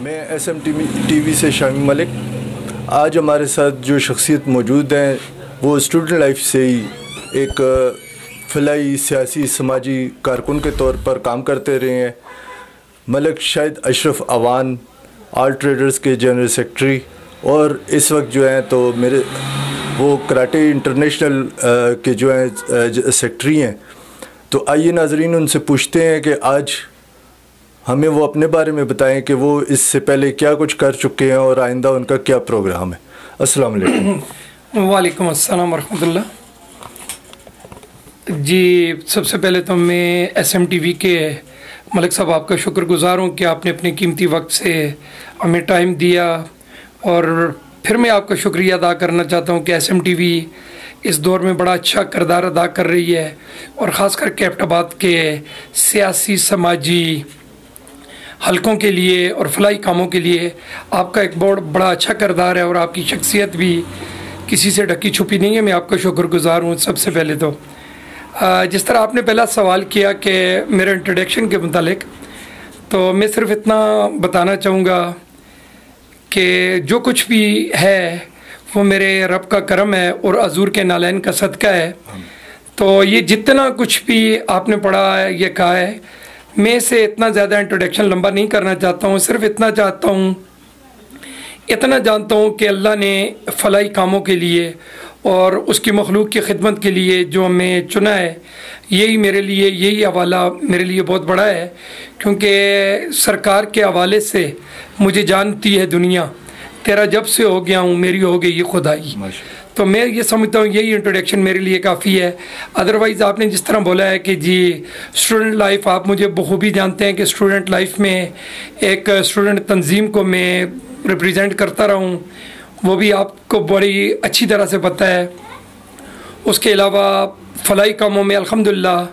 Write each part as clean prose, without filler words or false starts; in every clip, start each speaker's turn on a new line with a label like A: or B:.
A: मैं SM TV से शामी मलिक। आज हमारे साथ जो शख्सियत मौजूद हैं वो स्टूडेंट लाइफ से ही एक फ़िलाई सियासी समाजी कारकुन के तौर पर काम करते रहे हैं। मलिक शाहिद अशरफ अवान ऑल ट्रेडर्स के जनरल सेक्रेटरी और इस वक्त जो हैं तो मेरे वो कराटे इंटरनेशनल के जो हैं सेक्रेटरी हैं। तो आइए नाजरीन उनसे पूछते हैं कि आज हमें वो अपने बारे में बताएं कि वो इससे पहले क्या कुछ कर चुके हैं और आइंदा उनका क्या प्रोग्राम है। अस्सलाम वालेकुम।
B: वालेकुम अस्सलाम वरहमतुल्लाह। जी, सबसे पहले तो मैं SM TV के मलिक साहब आपका शुक्रगुजार हूँ कि आपने अपने कीमती वक्त से हमें टाइम दिया, और फिर मैं आपका शुक्रिया अदा करना चाहता हूँ कि SM TV इस दौर में बड़ा अच्छा किरदार अदा कर रही है, और ख़ास करके एबटाबाद के सियासी समाजी हलकों के लिए और फलाई कामों के लिए आपका एक बहुत बड़ा अच्छा किरदार है, और आपकी शख्सियत भी किसी से ढकी छुपी नहीं है। मैं आपका शुक्रगुजार हूँ। सबसे पहले तो जिस तरह आपने पहला सवाल किया कि मेरे इंट्रोडक्शन के मुतालिक, तो मैं सिर्फ इतना बताना चाहूँगा कि जो कुछ भी है वो मेरे रब का करम है और हजूर के नालैन का सदका है। तो ये जितना कुछ भी आपने पढ़ा है, ये कहा है, मैं से इतना ज़्यादा इंट्रोडक्शन लंबा नहीं करना चाहता हूँ। सिर्फ इतना चाहता हूँ, इतना जानता हूँ कि अल्लाह ने फलाई कामों के लिए और उसकी मखलूक की खिदमत के लिए जो हमें चुना है, यही मेरे लिए, यही हवाला मेरे लिए बहुत बड़ा है, क्योंकि सरकार के हवाले से मुझे जानती है दुनिया, तेरा जब से हो गया हूँ मेरी हो गई ये खुदाई। तो मैं ये समझता हूँ यही इंट्रोडक्शन मेरे लिए काफ़ी है। अदरवाइज़ आपने जिस तरह बोला है कि जी स्टूडेंट लाइफ, आप मुझे बखूबी जानते हैं कि स्टूडेंट लाइफ में एक स्टूडेंट तंजीम को मैं रिप्रेजेंट करता रहा हूँ, वो भी आपको बड़ी अच्छी तरह से पता है। उसके अलावा फलाई कामों में अल्हम्दुलिल्लाह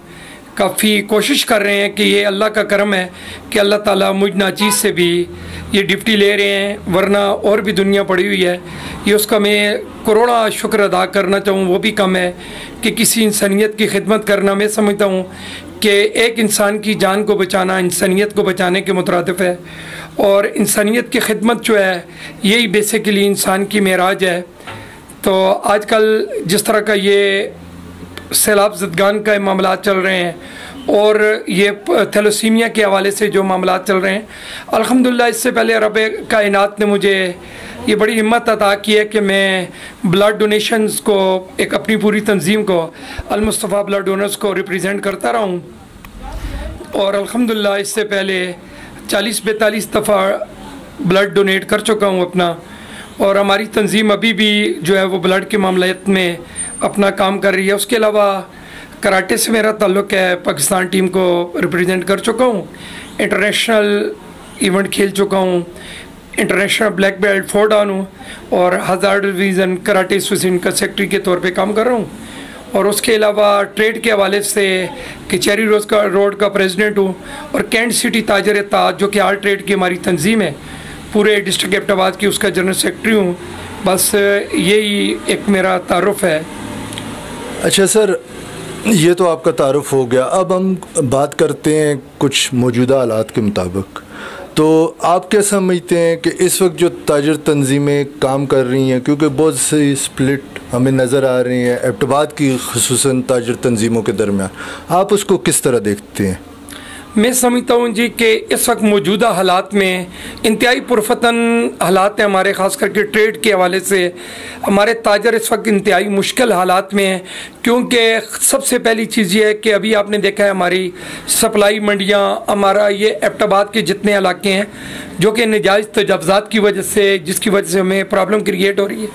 B: काफ़ी कोशिश कर रहे हैं कि ये अल्लाह का करम है कि अल्लाह ताला मुझ नाचीज़ से भी ये डिप्टी ले रहे हैं, वरना और भी दुनिया पड़ी हुई है। ये उसका मैं करोड़ा शुक्र अदा करना चाहूँ, वो भी कम है कि किसी इंसानियत की खिदमत करना। मैं समझता हूँ कि एक इंसान की जान को बचाना इंसानियत को बचाने के मुतरादिफ है, और इंसानियत की खिदमत जो है यही बेसिकली इंसान की मेराज है। तो आजकल जिस तरह का ये सैलाब ज़दगान का मामला चल रहे हैं और ये थैलेसीमिया के हवाले से जो मामला चल रहे हैं, अल्हम्दुलिल्लाह इससे पहले रब कायनात ने मुझे ये बड़ी हिम्मत अता की है कि मैं ब्लड डोनेशंस को, एक अपनी पूरी तंजीम को, अल मुस्तफ़ा ब्लड डोनर्स को रिप्रेजेंट करता रहा हूँ, और अल्हम्दुलिल्लाह इससे पहले 40-42 दफ़ा ब्लड डोनेट कर चुका हूँ अपना। और हमारी तंजीम अभी भी जो है वो ब्लड के मामलात में अपना काम कर रही है। उसके अलावा कराटे से मेरा ताल्लुक़ है, पाकिस्तान टीम को रिप्रेजेंट कर चुका हूँ, इंटरनेशनल इवेंट खेल चुका हूँ, इंटरनेशनल ब्लैक बेल्ट 4 डाउन हूँ, और हज़ार डिवीज़न कराटे एसोसिएशन का सेक्रेटरी के तौर पे काम कर रहा हूँ। और उसके अलावा ट्रेड के हवाले से कचहरी रोड का प्रेसिडेंट हूँ, और कैंट सिटी ताजर ताज जो कि आल ट्रेड की हमारी तंजीम है पूरे डिस्ट्रिक्ट एबटाबाद की, उसका जनरल सेक्रेटरी हूँ। बस यही एक मेरा तारुफ है।
A: अच्छा सर, ये तो आपका तारुफ हो गया। अब हम बात करते हैं कुछ मौजूदा हालात के मुताबिक। तो आप क्या समझते हैं कि इस वक्त जो ताजर तंजीमें काम कर रही हैं, क्योंकि बहुत सी स्प्लिट हमें नज़र आ रही हैं एबटाबाद की खुसूसन ताजर तंजीमों के दरमियान, आप उसको किस तरह देखते हैं?
B: मैं समझता हूँ जी कि इस वक्त मौजूदा हालात में इंतहाई पुरफतन हालात हैं हमारे, ख़ास करके ट्रेड के हवाले से हमारे ताजर इस वक्त इंतहाई मुश्किल हालात में हैं। क्योंकि सबसे पहली चीज़ ये है कि अभी आपने देखा है हमारी सप्लाई मंडियाँ, हमारा ये एबटाबाद के जितने इलाके हैं जो कि नजायज़ तजावज़ात की वजह से, जिसकी वजह से हमें प्रॉब्लम क्रिएट हो रही है,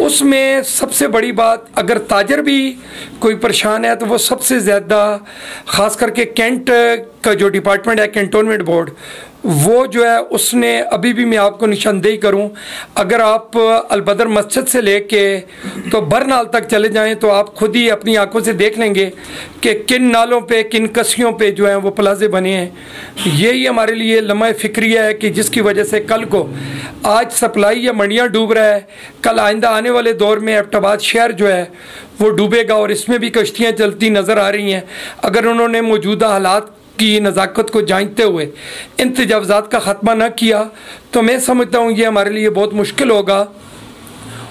B: उसमें सबसे बड़ी बात, अगर ताजर भी कोई परेशान है तो वो सबसे ज़्यादा ख़ास करके कैंट का जो डिपार्टमेंट है, कैंटोनमेंट बोर्ड, वो जो है उसने अभी भी, मैं आपको निशानदेही करूं, अगर आप अलबदर मस्जिद से लेके तो बरनाल तक चले जाएं तो आप खुद ही अपनी आंखों से देख लेंगे कि किन नालों पे, किन कसियों पे जो है वो प्लाजे बने हैं। यही हमारे लिए लम्हा फिक्रिया है कि जिसकी वजह से कल को आज सप्लाई या मंडियाँ डूब रहा है, कल आइंदा आने वाले दौर में एबटाबाद शहर जो है वो डूबेगा, और इसमें भी कश्तियाँ चलती नज़र आ रही हैं। अगर उन्होंने मौजूदा हालात की नज़ाकत को जांचते हुए इन तजावज़ात का ख़त्मा न किया तो मैं समझता हूँ ये हमारे लिए बहुत मुश्किल होगा।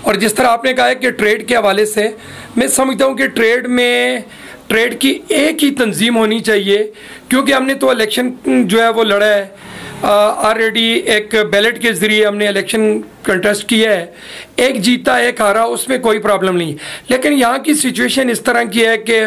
B: और जिस तरह आपने कहा है कि ट्रेड के हवाले से, मैं समझता हूँ कि ट्रेड की एक ही तंजीम होनी चाहिए, क्योंकि हमने तो इलेक्शन जो है वो लड़ा है ऑलरेडी, एक बैलेट के ज़रिए हमने इलेक्शन कंटेस्ट किया है, एक जीता एक हारा, उसमें कोई प्रॉब्लम नहीं। लेकिन यहाँ की सिचुएशन इस तरह की है कि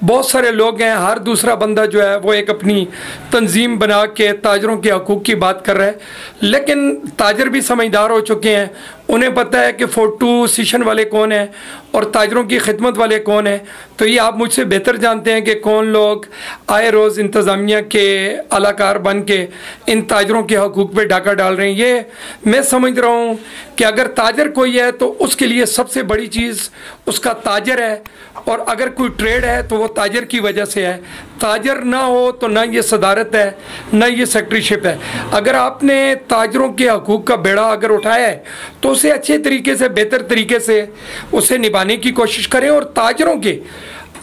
B: बहुत सारे लोग हैं, हर दूसरा बंदा जो है वो एक अपनी तंजीम बना के ताजरों के हकूक़ की बात कर रहा है। लेकिन ताजर भी समझदार हो चुके हैं, उन्हें पता है कि फोटो सेशन वाले कौन हैं और ताजरों की खिदमत वाले कौन हैं। तो ये आप मुझसे बेहतर जानते हैं कि कौन लोग आए रोज़ इंतज़ामिया के अलाकार बन के इन ताजरों के हकूक़ पे डाका डाल रहे हैं। ये मैं समझ रहा हूँ कि अगर ताजर कोई है तो उसके लिए सबसे बड़ी चीज़ उसका ताजर है, और अगर कोई ट्रेड है तो वो ताजर की वजह से है। ताजर ना हो तो ना ये सदारत है ना ये सेक्रेटरीशिप है। अगर आपने ताजरों के हकूक़ का बेड़ा अगर उठाया है तो उसे अच्छे तरीके से, बेहतर तरीके से उसे निभाने की कोशिश करें। और ताजरों के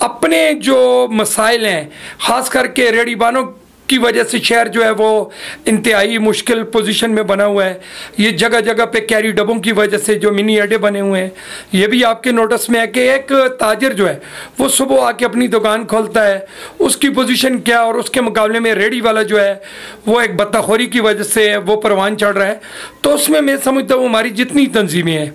B: अपने जो मसाइल हैं, ख़ास करके रेहड़ीबानों की वजह से शहर जो है वो इंतहाई मुश्किल पोजीशन में बना हुआ है। ये जगह जगह पे कैरी डब्बों की वजह से जो मिनी अड्डे बने हुए हैं, ये भी आपके नोटिस में है कि एक ताजर जो है वो सुबह आके अपनी दुकान खोलता है, उसकी पोजीशन क्या, और उसके मुकाबले में रेडी वाला जो है वो एक बत्ताखोरी की वजह से वो परवान चढ़ रहा है। तो उसमें मैं समझता हूँ हमारी जितनी तंजीमें हैं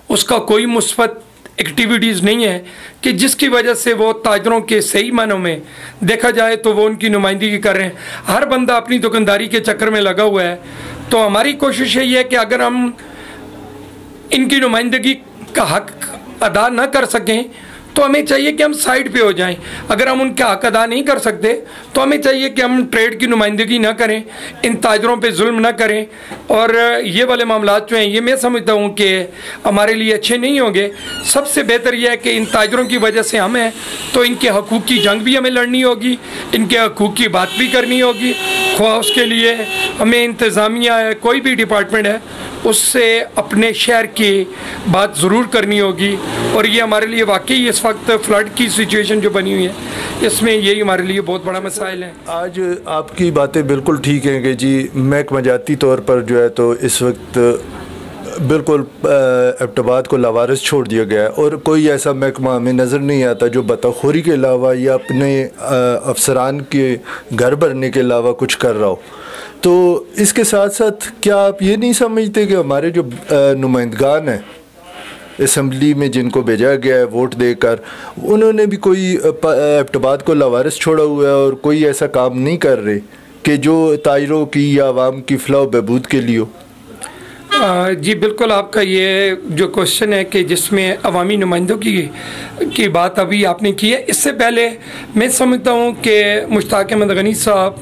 B: उसका कोई मुस्बत एक्टिविटीज़ नहीं है कि जिसकी वजह से वो ताजरों के सही मानों में देखा जाए तो वो उनकी नुमाइंदगी कर रहे हैं। हर बंदा अपनी दुकानदारी के चक्कर में लगा हुआ है। तो हमारी कोशिश यही है कि अगर हम इनकी नुमाइंदगी का हक अदा न कर सकें तो हमें चाहिए कि हम साइड पे हो जाएं। अगर हम उनका हक अदा नहीं कर सकते तो हमें चाहिए कि हम ट्रेड की नुमाइंदगी ना करें, इन ताजरों पे जुल्म ना करें। और ये वाले मामलात जो हैं ये मैं समझता हूँ कि हमारे लिए अच्छे नहीं होंगे। सबसे बेहतर यह है कि इन ताजरों की वजह से हम हैं तो इनके हकूक़ की जंग भी हमें लड़नी होगी, इनके हकूक़ की बात भी करनी होगी। ख्वाह उसके लिए हमें इंतज़ामिया है, कोई भी डिपार्टमेंट है, उससे अपने शहर की बात ज़रूर करनी होगी। और ये हमारे लिए वाकई इस वक्त फ्लड की सिचुएशन जो बनी हुई है इसमें यही हमारे लिए बहुत बड़ा मसाइल है।
A: आज आपकी बातें बिल्कुल ठीक हैं कि जी महकमा जाती तौर पर जो है तो इस वक्त बिल्कुल एबटाबाद को लावारिस छोड़ दिया गया है, और कोई ऐसा महकमा हमें नज़र नहीं आता जो बतखोरी के अलावा या अपने अफसरान के घर भरने के अलावा कुछ कर रहा हो। तो इसके साथ साथ क्या आप ये नहीं समझते कि हमारे जो नुमाइंदगान हैं असम्बली में जिनको भेजा गया है वोट देकर, उन्होंने भी कोई एबटाबाद को लावारिस छोड़ा हुआ है और कोई ऐसा काम नहीं कर रहे कि जो ताजरों की या आवाम की फलाह बहबूद के लिए हो?
B: जी बिल्कुल, आपका ये जो क्वेश्चन है कि जिसमें अवामी नुमाइंदों की बात अभी आपने की है, इससे पहले मैं समझता हूँ कि मुश्ताक अहमद गनी साहब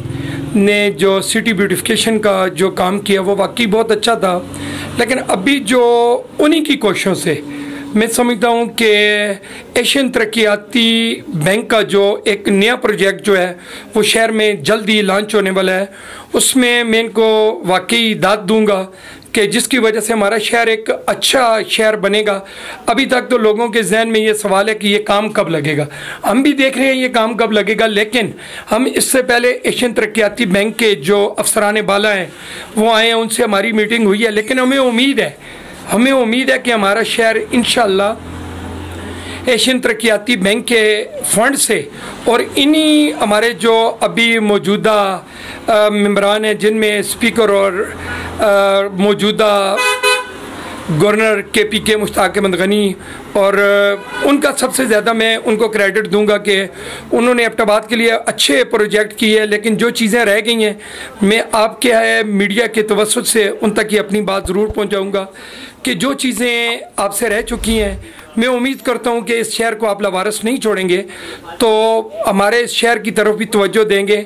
B: ने जो सिटी ब्यूटिफिकेशन का जो काम किया वो वाकई बहुत अच्छा था। लेकिन अभी जो उन्हीं की कोशिशों से मैं समझता हूँ कि एशियन तरक्याती बैंक का जो एक नया प्रोजेक्ट जो है वो शहर में जल्द ही लॉन्च होने वाला है, उसमें मैं इनको वाकई दाद दूंगा कि जिसकी वजह से हमारा शहर एक अच्छा शहर बनेगा। अभी तक तो लोगों के जहन में ये सवाल है कि ये काम कब लगेगा। हम भी देख रहे हैं ये काम कब लगेगा, लेकिन हम इससे पहले एशियन तरक्याती बैंक के जो अफसरान बाला हैं वो आए हैं, उनसे हमारी मीटिंग हुई है। लेकिन हमें उम्मीद है कि हमारा शहर इंशाअल्लाह एशियन तरक्याती बैंक के फंड से और इन्हीं हमारे जो अभी मौजूदा मेंबरान हैं जिनमें स्पीकर और मौजूदा गवर्नर के मुश्ताक अहमद गनी, और उनका सबसे ज़्यादा मैं उनको क्रेडिट दूंगा कि उन्होंने एबटाबाद के लिए अच्छे प्रोजेक्ट किए हैं। लेकिन जो चीज़ें रह गई हैं मैं आपके मीडिया के तवस्सुत से उन तक ही अपनी बात ज़रूर पहुंचाऊंगा कि जो चीज़ें आपसे रह चुकी हैं मैं उम्मीद करता हूं कि इस शहर को आप लावारिस नहीं छोड़ेंगे, तो हमारे इस शहर की तरफ भी तवज्जो देंगे,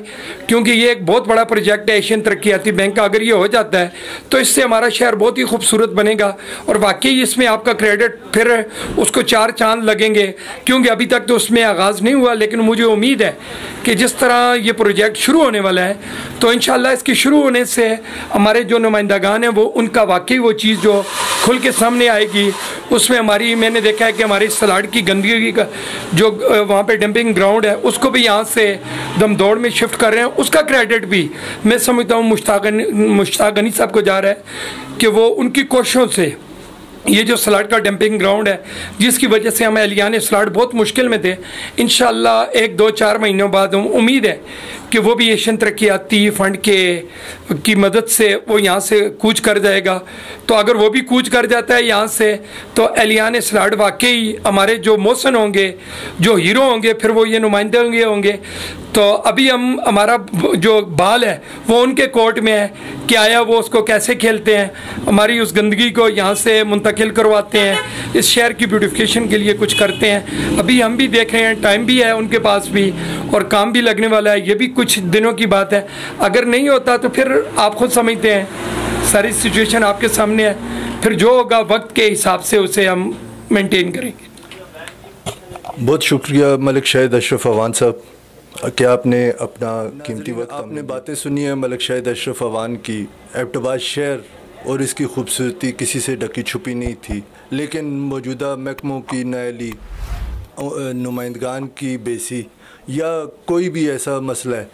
B: क्योंकि ये एक बहुत बड़ा प्रोजेक्ट है एशियन तरक्याती बैंक का। अगर ये हो जाता है तो इससे हमारा शहर बहुत ही खूबसूरत बनेगा और वाकई इसमें आपका क्रेडिट फिर उसको 4 चांद लगेंगे, क्योंकि अभी तक तो उसमें आगाज़ नहीं हुआ। लेकिन मुझे उम्मीद है कि जिस तरह ये प्रोजेक्ट शुरू होने वाला है तो इंशाअल्लाह इसके शुरू होने से हमारे जो नुमाइंदागान हैं वो उनका वाकई वो चीज़ जो खुल के सामने आएगी, उसमें हमारी मैंने देखा देखा है कि हमारे सलाड की गंदगी का जो वहाँ पे डंपिंग ग्राउंड है उसको भी यहाँ से दमदौड़ में शिफ्ट कर रहे हैं। उसका क्रेडिट भी मैं समझता हूँ मुश्ताक गनी साहब को जा रहा है कि वो उनकी कोशिशों से ये जो सलाड का डंपिंग ग्राउंड है, जिसकी वजह से हम एहलियान सलाड बहुत मुश्किल में थे, इंशाल्लाह 1-2-4 महीनों बाद उम्मीद है कि वो भी एशियन तरक्याती फ़ंड की मदद से वो यहाँ से कूच कर जाएगा। तो अगर वो भी कूच कर जाता है यहाँ से, तो एहलियान सलाड वाकई हमारे जो मोहसिन होंगे, जो हीरो होंगे, फिर वो ये नुमाइंदे होंगे। तो अभी हमारा जो बाल है वो उनके कोर्ट में है कि आया वो उसको कैसे खेलते हैं, हमारी उस गंदगी को यहाँ से मुंतकिल करवाते हैं, इस शहर की ब्यूटिफिकेशन के लिए कुछ करते हैं। अभी हम भी देख रहे हैं, टाइम भी है उनके पास भी और काम भी लगने वाला है, ये भी कुछ दिनों की बात है। अगर नहीं होता तो फिर आप खुद समझते हैं, सारी सिचुएशन आपके सामने है, फिर जो होगा वक्त के हिसाब से उसे हम मेंटेन करेंगे।
A: बहुत शुक्रिया मलिक शाहिद अशरफ अवान साहब कि आपने अपना कीमती वक्त, आपने बातें सुनी है मलिक शाहिद अशरफ अवान की। एबटबाद शहर और इसकी खूबसूरती किसी से ढकी छुपी नहीं थी, लेकिन मौजूदा महकमों की नाअहली, नुमाइंदगान की बेसी या कोई भी ऐसा मसला है,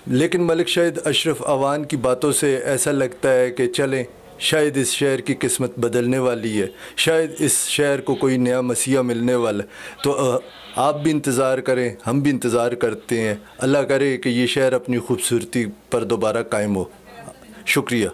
A: लेकिन मलिक शाहिद अशरफ अवान की बातों से ऐसा लगता है कि चलें, शायद इस शहर की किस्मत बदलने वाली है, शायद इस शहर को कोई नया मसीहा मिलने वाला है। तो आप भी इंतज़ार करें, हम भी इंतज़ार करते हैं। अल्लाह करे कि ये शहर अपनी खूबसूरती पर दोबारा कायम हो। शुक्रिया।